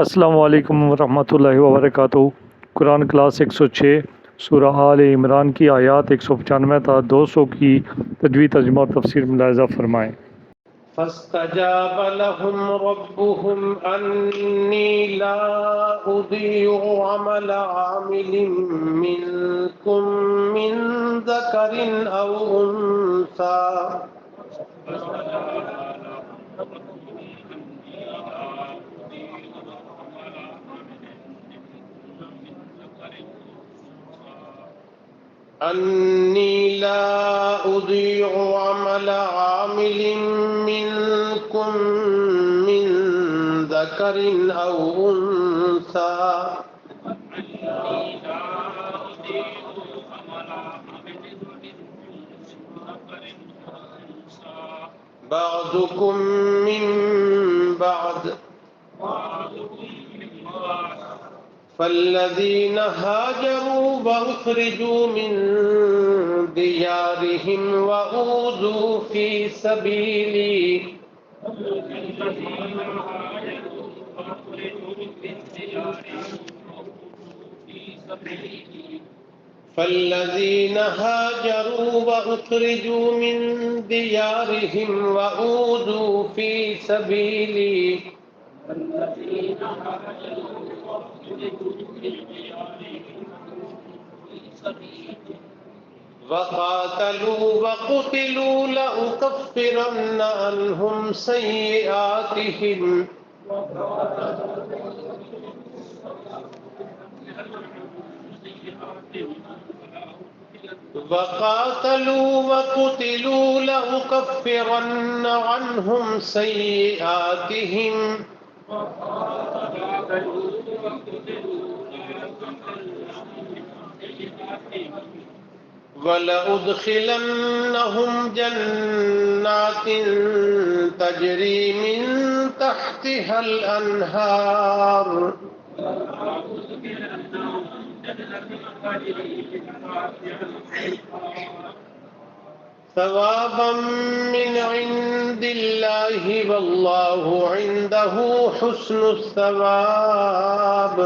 السلام علیکم ورحمۃ اللہ وبرکاتہ۔ قرآن کلاس 106 سورہ آل عمران کی آیات 195 تا 200 کی تجوید ترجمہ اور تفسیر ملاحظہ فرمائیں۔ فاستجاب لهم ربهم أني لا أضيع عمل عامل منكم من ذكر أو أنثى أني لا أضيع عمل عامل منكم من ذكر أو أنثى بعضكم من بعض فالذين هاجروا وأخرجوا من ديارهم وأوذوا في سبيلي فالذين هاجروا وأخرجوا من ديارهم وأوذوا في سبيلي وقاتلوا وقتلوا لأكفرن عنهم سيئاتهم وقاتلوا وقتلوا لأكفرن عنهم سيئاتهم ولأدخلنهم جنات تجري من تحتها الأنهار ثوابا من عند الله والله عنده حسن الثواب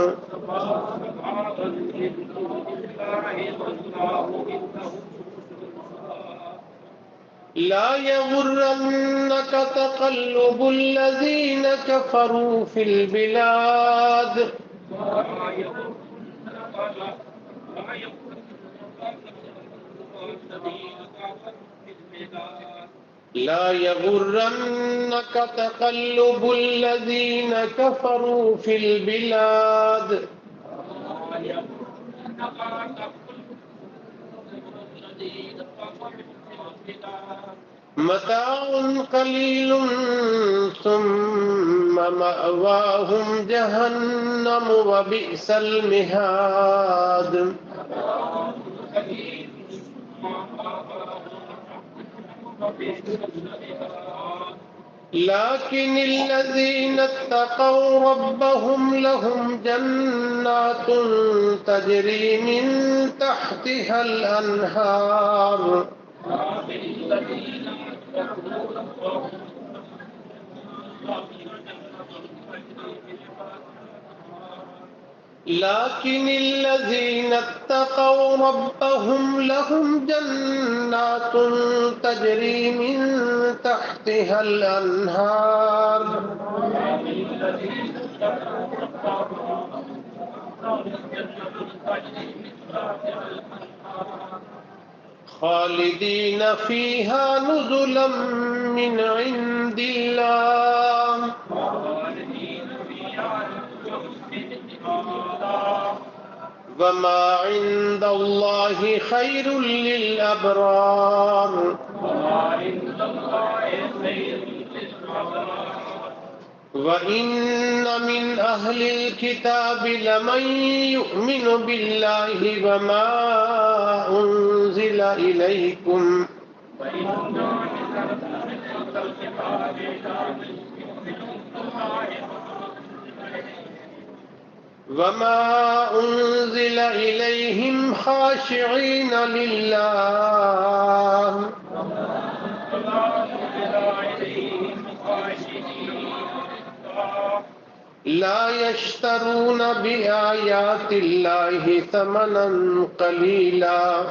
لا يغرنك تقلب الذين كفروا في البلاد لا يغرنك تقلب الذين كفروا في البلاد متاع قليل ثم مأواهم جهنم وبئس المهاد لكن الذين اتقوا ربهم لهم جنات تجري من تحتها الأنهار لكن الذين اتقوا ربهم لهم جنات تجري من تحتها الأنهار خالدين فيها نزلا من عند الله وما عند الله خير للأبرار وإن من أهل الكتاب لمن يؤمن بالله وما أنزل إليكم وما أنزل إليهم خاشعين لله لا يشترون بآيات الله ثمنا قليلا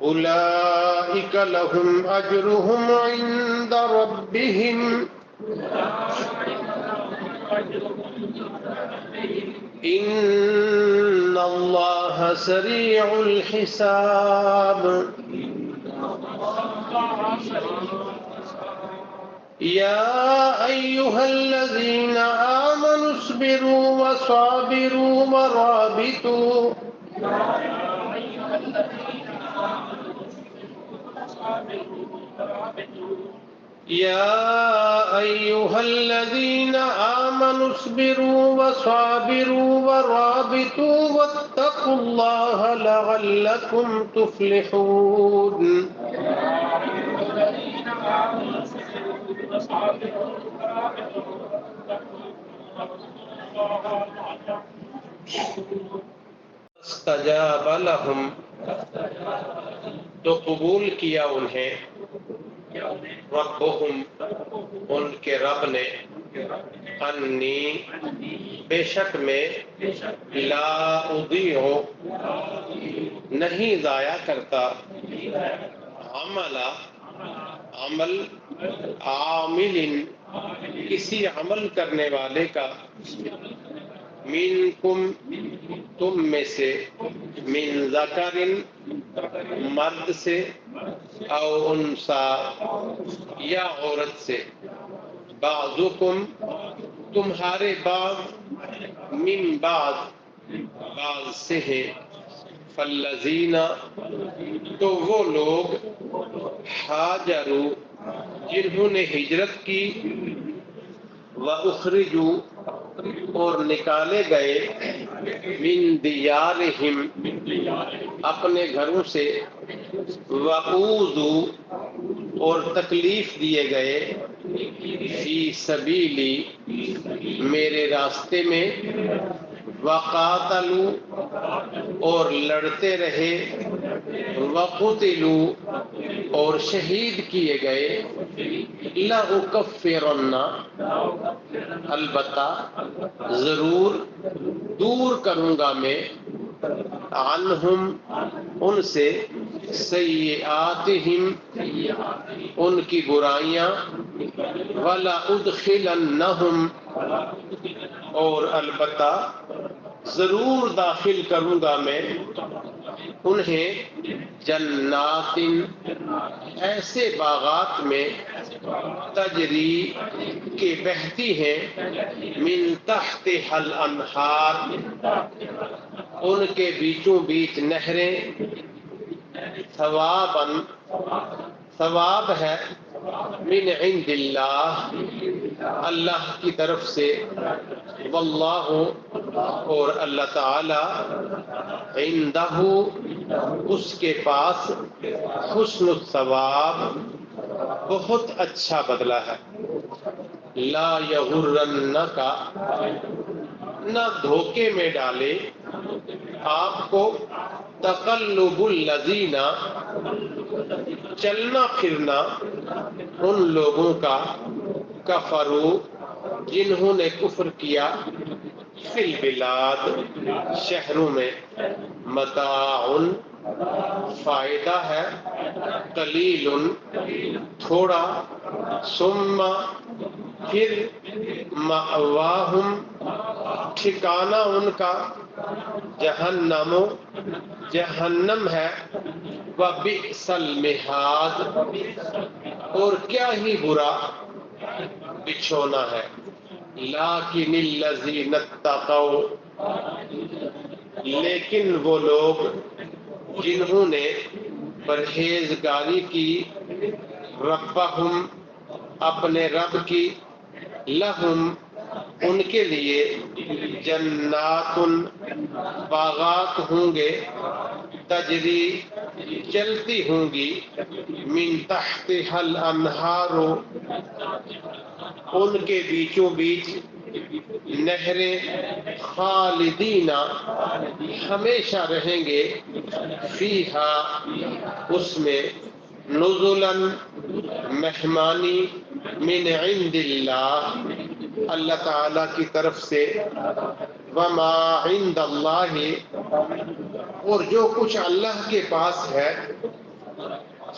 أولئك لهم أجرهم عند ربهم إن الله سريع الحساب يا أيها الذين آمنوا اصبروا وصابروا ورابطوا يا أيها الذين آمنوا اصبروا وصابروا ورابطوا واتقوا الله لعلكم تفلحون استجاب لهم تو قبول کیا انہیں ربهم ان کے رب نے انی بے شک میں لا اضیع نہیں ضائع کرتا عمل عامل کسی عمل کرنے والے کا منکم تم میں سے من ذکر مرد سے او انسا یا عورت سے بعضکم تمہارے بعض من بعض سے ہے فالذین تو وہ لوگ ہاجروا جنہوں نے ہجرت کی وَأُخْرِجُوا اور نکالے گئے من دیارہم اپنے گھروں سے وَأُوذُوا اور تکلیف دیے گئے فی سبیلی میرے راستے میں وَقَاتَلُوا اور لڑتے رہے وَقُتِلُوا اور شہید کیے گئے لَأُكَفِّرَنَّ البتہ ضرور دور کروں گا میں عنہم ان سے سیئاتہم ان کی برائیاں وَلَأُدْخِلَنَّهُمْ اور البتہ ضرور داخل کروں گا میں انہیں جنات ایسے باغات میں تجری کے بہتی ہیں من تحتها الانہار ان کے بیچوں بیچ نہریں ثواب ہے من عند اللہ اللہ کی طرف سے واللہ اور اللہ تعالی عندہ اس کے پاس حسن الثواب بہت اچھا بدلہ ہے لا یغرنک نہ دھوکے میں ڈالے آپ کو تقلب الذین چلنا پھرنا ان لوگوں کا کفروا جنہوں نے کفر کیا فی البلاد شہروں میں متاع فائدہ ہے قلیل تھوڑا ثم پھر مأواہم ٹھکانہ ان کا جہنم جہنم ہے وبئس المہاد اور کیا ہی برا بچھونا ہے لیکن الذین اتقوا لیکن وہ لوگ جنہوں نے پرہیزگاری کی ربہم اپنے رب کی لہم ان کے لیے جنات باغات ہوں گے تجری چلتی ہوں گی من تحتها الانہار ان کے بیچوں بیچ نہریں خالدین ہمیشہ رہیں گے فیہا اس میں نزلا مہمانی من عند اللہ اللہ تعالی کی طرف سے، وما عند اللہ اور جو کچھ اللہ کے پاس ہے،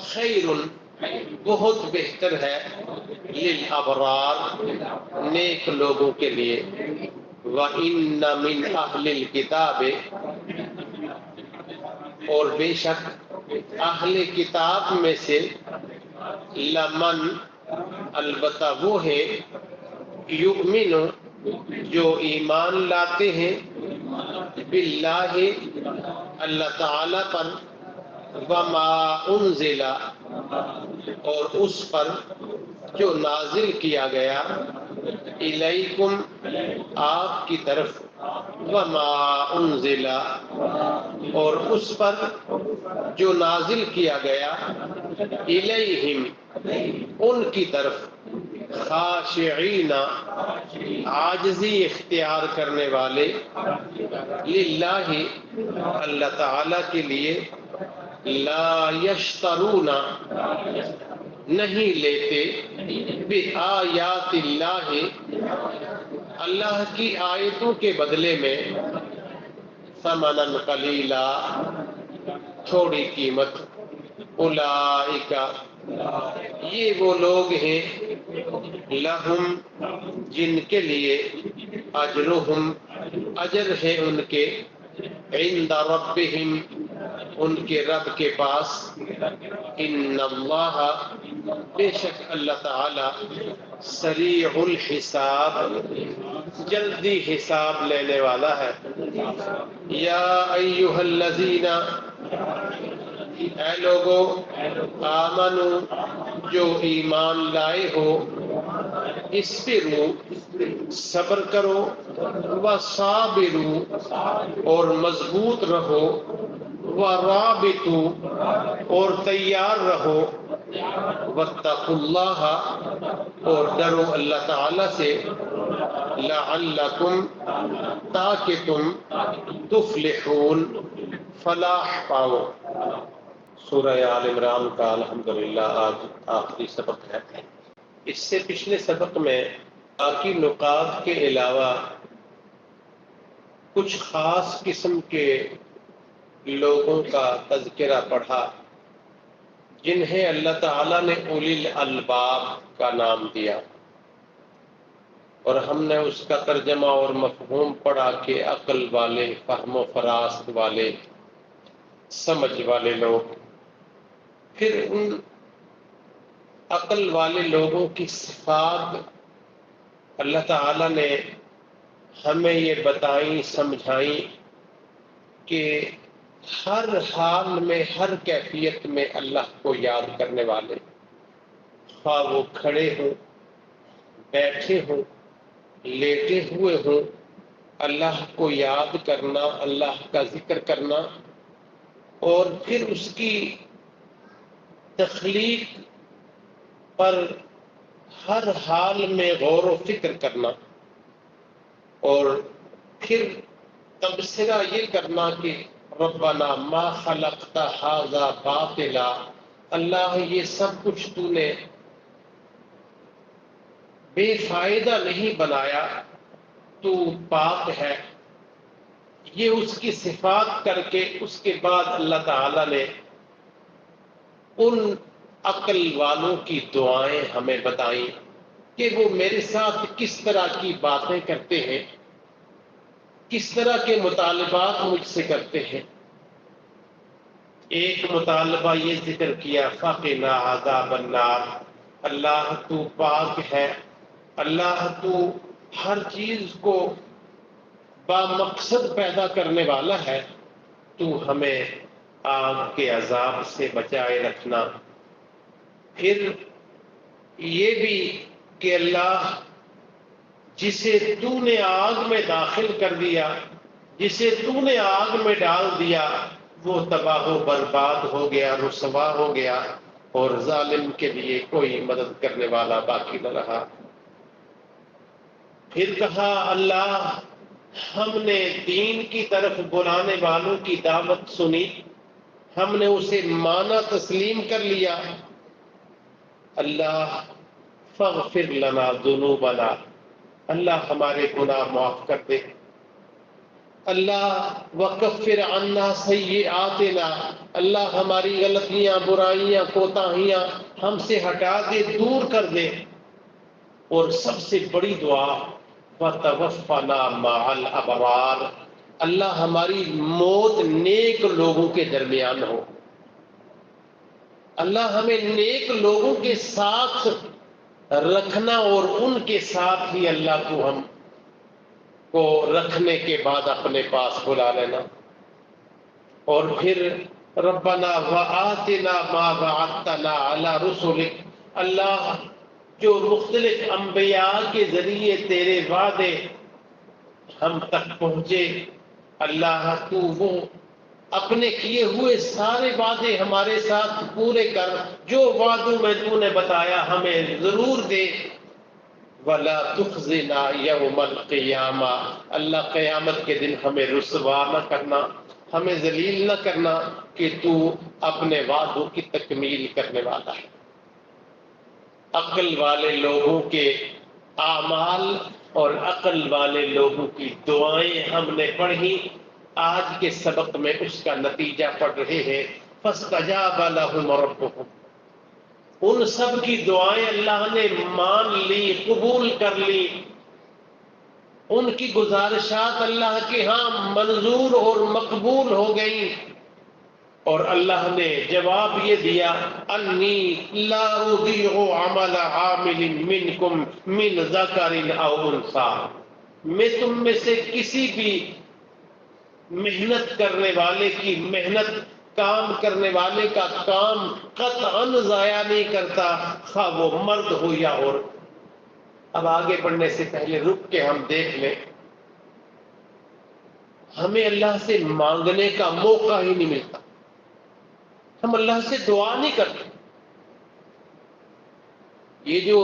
خیر بہت بہتر ہے، للابرار نیک لوگوں کے لیے، وَإِنَّ مِنْ أَهْلِ الْكِتَابِ اور بے شک اہل کتاب میں سے، لمن البتہ وہ ہے، یؤمن جو ایمان لاتے ہیں، باللہ اللہ تعالی پر، وما انزل اور اس پر جو نازل کیا گیا، الیکم آپ کی طرف، وما انزل اور اس پر جو نازل کیا گیا، الیہم ان کی طرف، خاشعین عاجزی اختیار کرنے والے، للہ اللہ تعالی کے لیے، لا یشترون نہیں لیتے، بآیات اللہ اللہ کی آیتوں کے بدلے میں، ثمنا قلیلا تھوڑی قیمت، اولئک یہ وہ لوگ ہیں، لہم جن کے لیے، اجرہم اجر ہے ان کے، عند ربہم ان کے رب کے پاس، ان اللہ بے شک اللہ تعالی، سریع الحساب جلدی حساب لینے والا ہے۔ یا ایہا الذین اے لوگو، آمنو جو ایمان لائے ہو، اسبرو صبر کرو، وصابرو اور مضبوط رہو، ورابطو اور تیار رہو، واتقوا اللہ اور ڈرو اللہ تعالی سے، لعلکم تاکہ تم، تفلحون فلاح پاؤ۔ سورہ آل عمران کا الحمدللہ آج آخری سبق ہے۔ اس سے پچھلے سبق میں باقی نکات کے علاوہ کچھ خاص قسم کے لوگوں کا تذکرہ پڑھا، جنہیں اللہ تعالیٰ نے اولی الالباب کا نام دیا، اور ہم نے اس کا ترجمہ اور مفہوم پڑھا کہ عقل والے، فہم و فراست والے، سمجھ والے لوگ۔ پھر ان عقل والے لوگوں کی صفات اللہ تعالیٰ نے ہمیں یہ بتائیں، سمجھائیں کہ ہر حال میں، ہر کیفیت میں اللہ کو یاد کرنے والے، خواہ وہ کھڑے ہوں، بیٹھے ہوں، لیٹے ہوئے ہوں، اللہ کو یاد کرنا، اللہ کا ذکر کرنا، اور پھر اس کی تخلیق پر ہر حال میں غور و فکر کرنا، اور پھر تبصرہ یہ کرنا کہ ربنا ما خلقت ھذا باطلا، اللہ یہ سب کچھ تو نے بے فائدہ نہیں بنایا، تو پاک ہے۔ یہ اس کی صفات کر کے اس کے بعد اللہ تعالی نے ان عقل والوں کی دعائیں ہمیں بتائیں کہ وہ میرے ساتھ کس طرح کی باتیں کرتے ہیں، کس طرح کے مطالبات مجھ سے کرتے ہیں۔ ایک مطالبہ یہ ذکر کیا، فقنا عذاب النار، اللہ تو پاک ہے، اللہ تو ہر چیز کو بامقصد پیدا کرنے والا ہے، تو ہمیں آگ کے عذاب سے بچائے رکھنا۔ پھر یہ بھی کہ اللہ جسے تو نے آگ میں داخل کر دیا، جسے تو نے آگ میں ڈال دیا، وہ تباہ و برباد ہو گیا، رسوا ہو گیا، اور ظالم کے لیے کوئی مدد کرنے والا باقی نہ رہا۔ پھر کہا اللہ ہم نے دین کی طرف بلانے والوں کی دعوت سنی، ہم نے اسے مانا تسلیم کر لیا، اللہ فاغفر لنا ذنوبنا، اللہ ہمارے گناہ معاف کر دے، اللہ وکفر عنا سیئاتنا، اللہ ہماری غلطیاں برائیاں کوتاہیاں ہم سے ہٹا دے، دور کر دے، اور سب سے بڑی دعا وتوفنا مع الابرار، اللہ ہماری موت نیک لوگوں کے درمیان ہو، اللہ ہمیں نیک لوگوں کے ساتھ رکھنا، اور ان کے ساتھ ہی اللہ کو ہم کو رکھنے کے بعد اپنے پاس بلا لینا۔ اور پھر ربنا وآتنا ما وعدتنا علی رسلک، اللہ جو مختلف انبیاء کے ذریعے تیرے وعدے ہم تک پہنچے، اللہ تو وہ اپنے کیے ہوئے سارے وعدے ہمارے ساتھ پورے کر، جو وعدوں میں تو نے بتایا ہمیں ضرور دے، وَلَا تُخْزِنَا يَوْمَ الْقِيَامَةِ، اللہ قیامت کے دن ہمیں رسوا نہ کرنا، ہمیں ذلیل نہ کرنا، کہ تو اپنے وعدوں کی تکمیل کرنے والا ہے۔ عقل والے لوگوں کے اعمال اور عقل والے لوگوں کی دعائیں ہم نے پڑھی، آج کے سبق میں اس کا نتیجہ پڑھ رہے ہیں۔ فَاسْتَجَابَ لَهُمْ رَبُّهُمْ، ان سب کی دعائیں اللہ نے مان لی، قبول کر لی، ان کی گزارشات اللہ کے ہاں منظور اور مقبول ہو گئیں، اور اللہ نے جواب یہ دیا، انی لا اضیع عمل عامل منکم من ذکر او انثی، میں تم میں سے کسی بھی محنت کرنے والے کی محنت، کام کرنے والے کا کام قطعاً ضائع نہیں کرتا، خواہ وہ مرد ہو یا عورت۔ اب آگے بڑھنے سے پہلے رک کے ہم دیکھ لیں، ہمیں اللہ سے مانگنے کا موقع ہی نہیں ملتا، ہم اللہ سے دعا نہیں کرتے۔ یہ جو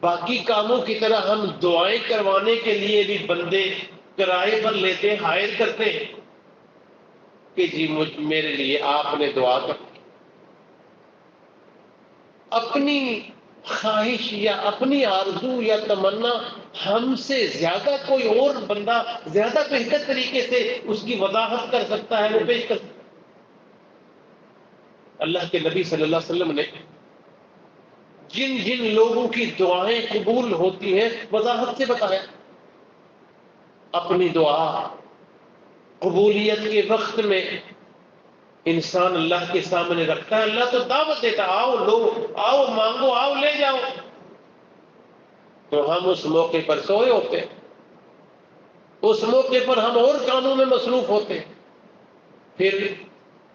باقی کاموں کی طرح ہم دعائیں کروانے کے لیے بھی بندے کرائے پر لیتے ہیں، ہائر کرتے ہیں کہ جی میرے لیے آپ نے دعا کر، اپنی خواہش یا اپنی آرزو یا تمنا ہم سے زیادہ کوئی اور بندہ زیادہ بہتر طریقے سے اس کی وضاحت کر سکتا ہے، وہ پیش کر سکتا ہے۔ اللہ کے نبی صلی اللہ علیہ وسلم نے جن جن لوگوں کی دعائیں قبول ہوتی ہیں وضاحت سے بتایا۔ اپنی دعا قبولیت کے وقت میں انسان اللہ کے سامنے رکھتا ہے، اللہ تو دعوت دیتا، آؤ لو، آؤ مانگو، آؤ لے جاؤ، تو ہم اس موقع پر سوئے ہوتے ہیں، اس موقع پر ہم اور کاموں میں مصروف ہوتے ہیں۔ پھر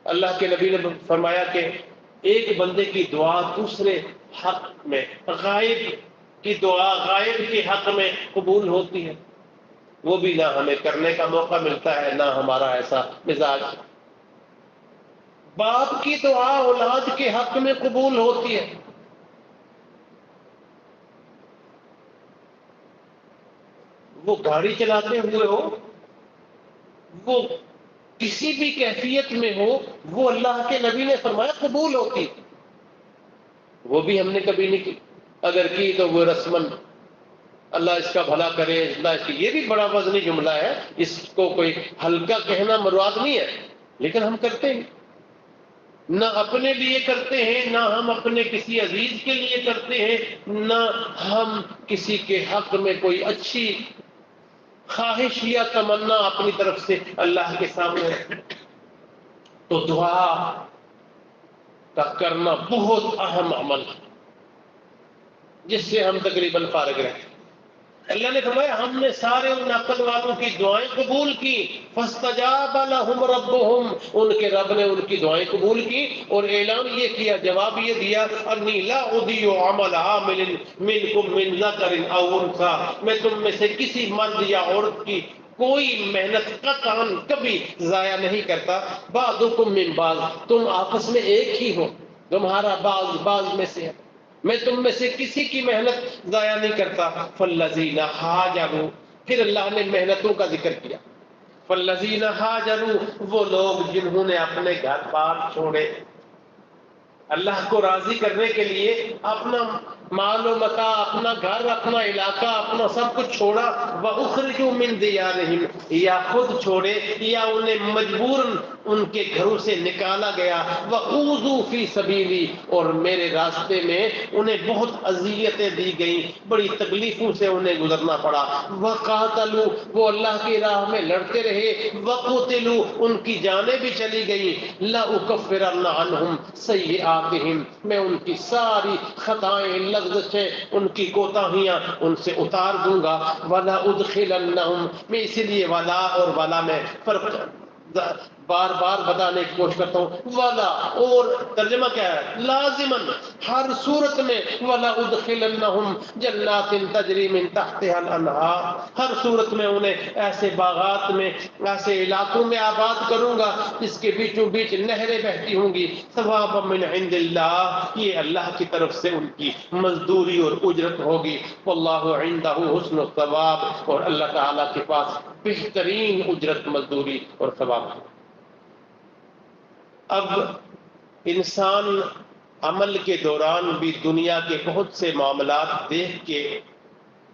اللہ کے نبی نے فرمایا کہ ایک بندے کی دعا دوسرے حق میں، غائب کی دعا غائب کے حق میں قبول ہوتی ہے، وہ بھی نہ ہمیں کرنے کا موقع ملتا ہے، نہ ہمارا ایسا مزاج۔ باپ کی دعا اولاد کے حق میں قبول ہوتی ہے، وہ گاڑی چلاتے ہوئے ہو، وہ کسی بھی کیفیت میں ہو، وہ اللہ کے نبی نے فرمایا قبول ہوتی، وہ بھی ہم نے کبھی نہیں کی، اگر کی تو وہ رسمن اللہ اس کا بھلا کرے، اللہ اس کی، یہ بھی بڑا وزنی جملہ ہے، اس کو کوئی ہلکا کہنا مراد نہیں ہے، لیکن ہم کرتے ہیں، نہ اپنے لیے کرتے ہیں، نہ ہم اپنے کسی عزیز کے لیے کرتے ہیں، نہ ہم کسی کے حق میں کوئی اچھی خواہش یا تمنا اپنی طرف سے اللہ کے سامنے۔ تو دعا کا کرنا بہت اہم عمل ہے، جس سے ہم تقریباً فارغ رہے۔ اللہ نے فرمایا ہم نے سارے ان عقل والوں کی دعائیں قبول کی، فاستجاب لهم ربهم، ان کے رب نے ان کی دعائیں قبول کی، اور اعلان یہ کیا، جواب یہ دیا، انی لا اضیع عمل عامل منکم من ذکر او انثی، میں تم میں سے کسی مرد یا عورت کی کوئی محنت قطعاً کبھی ضائع نہیں کرتا، بعضکم من بعض، تم آپس میں ایک ہی ہو، تمہارا بعض میں سے ہے، میں تم میں سے کسی کی محنت ضائع نہیں کرتا۔ فالذین ہاجروا، پھر اللہ نے محنتوں کا ذکر کیا، والذین ہاجروا، وہ لوگ جنہوں نے اپنے گھر بار چھوڑے، اللہ کو راضی کرنے کے لیے اپنا مال و متاع، اپنا گھر، اپنا علاقہ، اپنا سب کچھ چھوڑا، وَأُخْرِجُوا مِن دِيَارِهِمْ، یا خود چھوڑے یا انہیں مجبوراً ان کے گھروں سے نکالا گیا، وَأُوذُوا فِي سَبِيلِي، اور میرے راستے میں انہیں بہت اذیتیں دی گئیں، بڑی تکلیفوں سے انہیں گزرنا پڑا، وَقَاتَلُوا، وہ اللہ کی راہ میں لڑتے رہے، وَقُتِلُوا، ان کی جانیں بھی چلی گئیں، لَأُكَفِّرَنَّ عَنْهُمْ سَيِّئَاتِهِمْ، میں ان کی ساری خطائیں، لغزشیں، ان کی کوتاہیاں ان سے اتار دوں گا، وَلَا أُدْخِلَنَّهُمْ، میں اسی لیے ولا اور ولا میں فرق بار بار بتانے کی کوشش کرتا ہوں، ولا اور ترجمہ کیا ہے، لازماً ہر صورت میں، ولا ادخلنہم جنات تجری من تحتها الانہار، ہر صورت میں انہیں ایسے باغات میں، ایسے علاقوں میں آباد کروں گا جس کے بیچوں بیچ نہریں بہتی ہوں گی، ثوابا من عند اللہ، یہ اللہ کی طرف سے ان کی مزدوری اور اجرت ہوگی، واللہ عندہ حسن الثواب، اور اللہ تعالیٰ کے پاس بہترین اجرت، مزدوری اور ثواب ہے۔ اب انسان عمل کے دوران بھی دنیا کے بہت سے معاملات دیکھ کے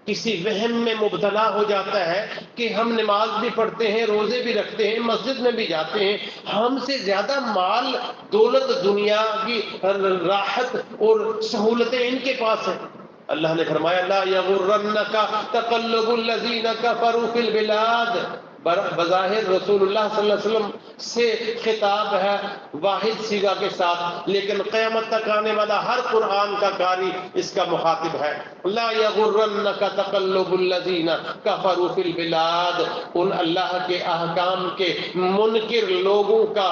کسی وہم میں مبتلا ہو جاتا ہے کہ ہم نماز بھی پڑھتے ہیں، روزے بھی رکھتے ہیں، مسجد میں بھی جاتے ہیں، ہم سے زیادہ مال، دولت، دنیا کی راحت اور سہولتیں ان کے پاس ہیں۔ اللہ نے فرمایا لا یغرنک تقلب الذین کفروا فی البلاد، بظاہر رسول اللہ صلی اللہ علیہ وسلم سے خطاب ہے واحد صیغہ کے ساتھ، لیکن قیامت تک آنے والا ہر قرآن کا قاری اس کا مخاطب ہے۔ لا یغرنک تقلب الذین کفروا فی البلاد، ان اللہ کے احکام کے منکر لوگوں کا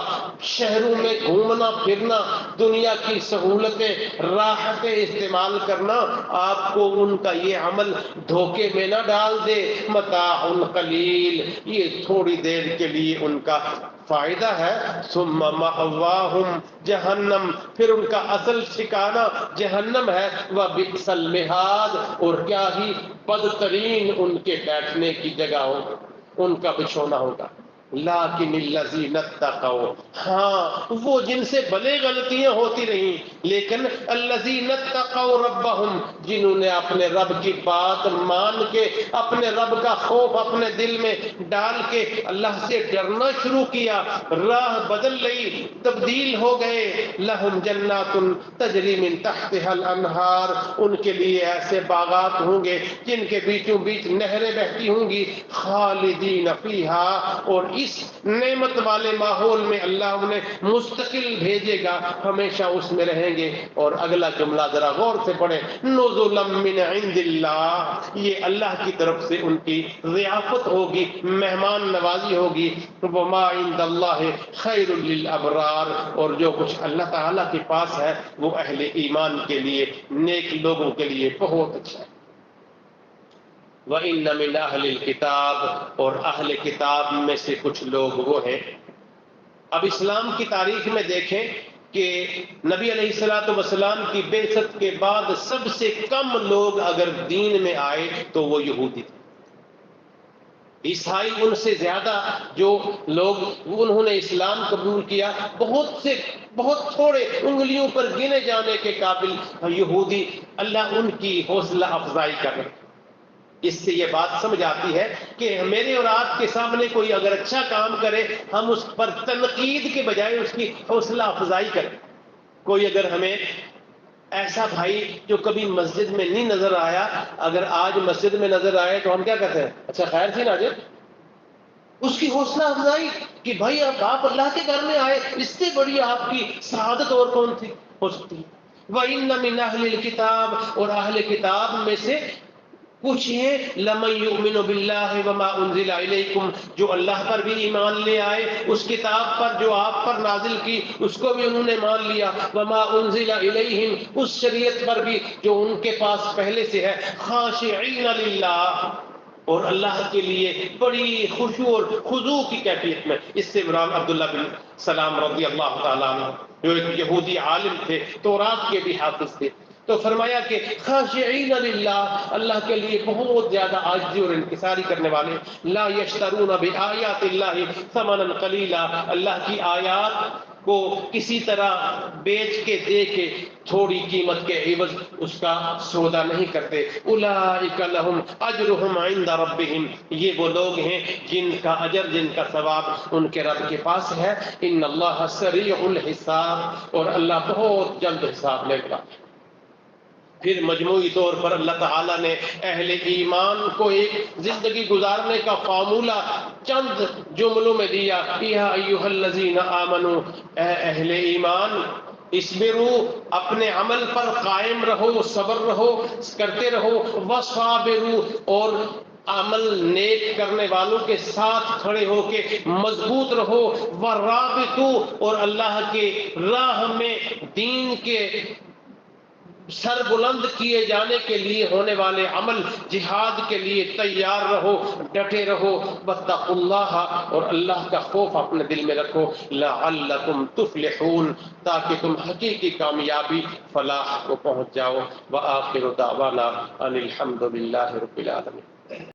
شہروں میں گھومنا پھرنا، دنیا کی سہولتیں، راحتیں استعمال کرنا، آپ کو ان کا یہ عمل دھوکے میں نہ ڈال دے، متاع قلیل، یہ تھوڑی دیر کے لیے ان کا فائدہ ہے، ثم مأواہم جہنم، پھر ان کا اصل ٹھکانہ جہنم ہے، وبئس المہاد، اور کیا ہی بدترین ان کے بیٹھنے کی جگہ ہوگا، ان کا بچھونا ہوگا۔ لیکن الذین اتقوا، ہاں وہ جن سے بھلے غلطیاں ہوتی رہیں، لیکن الذین اتقوا ربہم، جنہوں نے اپنے رب کی بات مان کے، اپنے رب کا خوف اپنے دل میں ڈال کے اللہ سے ڈرنا شروع کیا، راہ بدل لئی، تبدیل ہو گئے، لہم جنات تجری من تحتها الانہار، ان کے لیے ایسے باغات ہوں گے جن کے بیچوں بیچ نہریں بہتی ہوں گی، خالدین فیہا، اور اس نعمت والے ماحول میں اللہ انہیں مستقل بھیجے گا، ہمیشہ اس میں رہیں گے۔ اور اگلا جملہ ذرا غور سے پڑھیں، نزلا من عند اللہ، یہ اللہ کی طرف سے ان کی ضیافت ہوگی، مہمان نوازی ہوگی، وما عند اللہ خیر للابرار، اور جو کچھ اللہ تعالیٰ کے پاس ہے وہ اہل ایمان کے لیے، نیک لوگوں کے لیے بہت اچھا ہے۔ وَإِنَّ مِنْ أَهْلِ الْكِتَابِ، اور اہل کتاب میں سے کچھ لوگ وہ ہیں۔ اب اسلام کی تاریخ میں دیکھیں کہ نبی علیہ الصلوۃ والسلام کی بعثت کے بعد سب سے کم لوگ اگر دین میں آئے تو وہ یہودی تھے، عیسائی ان سے زیادہ جو لوگ انہوں نے اسلام قبول کیا، بہت تھوڑے انگلیوں پر گنے جانے کے قابل یہودی، اللہ ان کی حوصلہ افزائی کر رہے۔ اس سے یہ بات سمجھ آتی ہے کہ میرے اور آپ کے سامنے کوئی اگر اچھا کام کرے، ہم اس پر تنقید کے بجائے اس کی حوصلہ افزائی کریں۔ کوئی اگر ہمیں ایسا بھائی جو کبھی مسجد میں نہیں نظر آیا، اگر آج مسجد میں نظر آئے تو ہم کیا کہتے ہیں؟ اچھا خیر تھی نا جی، اس کی حوصلہ افزائی کہ بھائی آپ اللہ کے گھر میں آئے، اس سے بڑی آپ کی سعادت اور کون تھی ہو سکتی ہے۔ وَإِنَّ مِنْ أَهْلِ الْكِتَابِ، اور اہل کتاب میں سے کچھ ہیں، لَمَن يُؤْمِنُ بِاللَّهِ وَمَا أُنزِلَ إِلَيْكُمْ، جو اللہ پر بھی ایمان لے آئے، اس کتاب پر جو آپ پر نازل کی اس کو بھی انہوں نے مان لیا، وَمَا أُنزِلَ إِلَيْهِمْ، اس شریعت پر بھی جو ان کے پاس پہلے سے ہے، خاشعین للہ، اور اللہ کے لیے بڑی خشوع اور خضوع کی کیفیت میں۔ اس سے عمران عبداللہ بن سلام رضی اللہ تعالیٰ عنہ، جو ایک یہودی عالم تھے، تورات کے بھی حافظ تھے، تو فرمایا کہ خاشعین للہ، اللہ کے لیے بہت زیادہ عاجزی اور انکساری کرنے والے، لا یشترون بآیات اللہ ثمنا قلیلا، اللہ کی آیات کو کسی طرح بیچ کے دے کے تھوڑی قیمت کے عوض اس کا سودا نہیں کرتے۔ اولئک لہم اجرہم عند ربہم، یہ وہ لوگ ہیں جن کا اجر، جن کا ثواب ان کے رب کے پاس ہے۔ ان اللہ سریع الحساب، اور اللہ بہت جلد حساب لے گا۔ پھر مجموعی طور پر اللہ تعالیٰ نے اہل ایمان کو ایک زندگی گزارنے کا فارمولہ چند جملوں میں دیا، یا ایھا الذین آمنوا، اے اہل ایمان، اسبروا، اپنے عمل پر قائم رہو، صبر رہو، کرتے رہو، وصابروا، اور عمل نیک کرنے والوں کے ساتھ کھڑے ہو کے مضبوط رہو، ورابطوا، اور اللہ کے راہ میں دین کے سر بلند کیے جانے کے لیے ہونے والے عمل، جہاد کے لیے تیار رہو، ڈٹے رہو، واتقوا اللہ، اور اللہ کا خوف اپنے دل میں رکھو، لعلکم تفلحون، تاکہ تم حقیقی کامیابی، فلاح کو پہنچ جاؤ۔ وآخر دعوانا ان الحمد للہ رب العالمین۔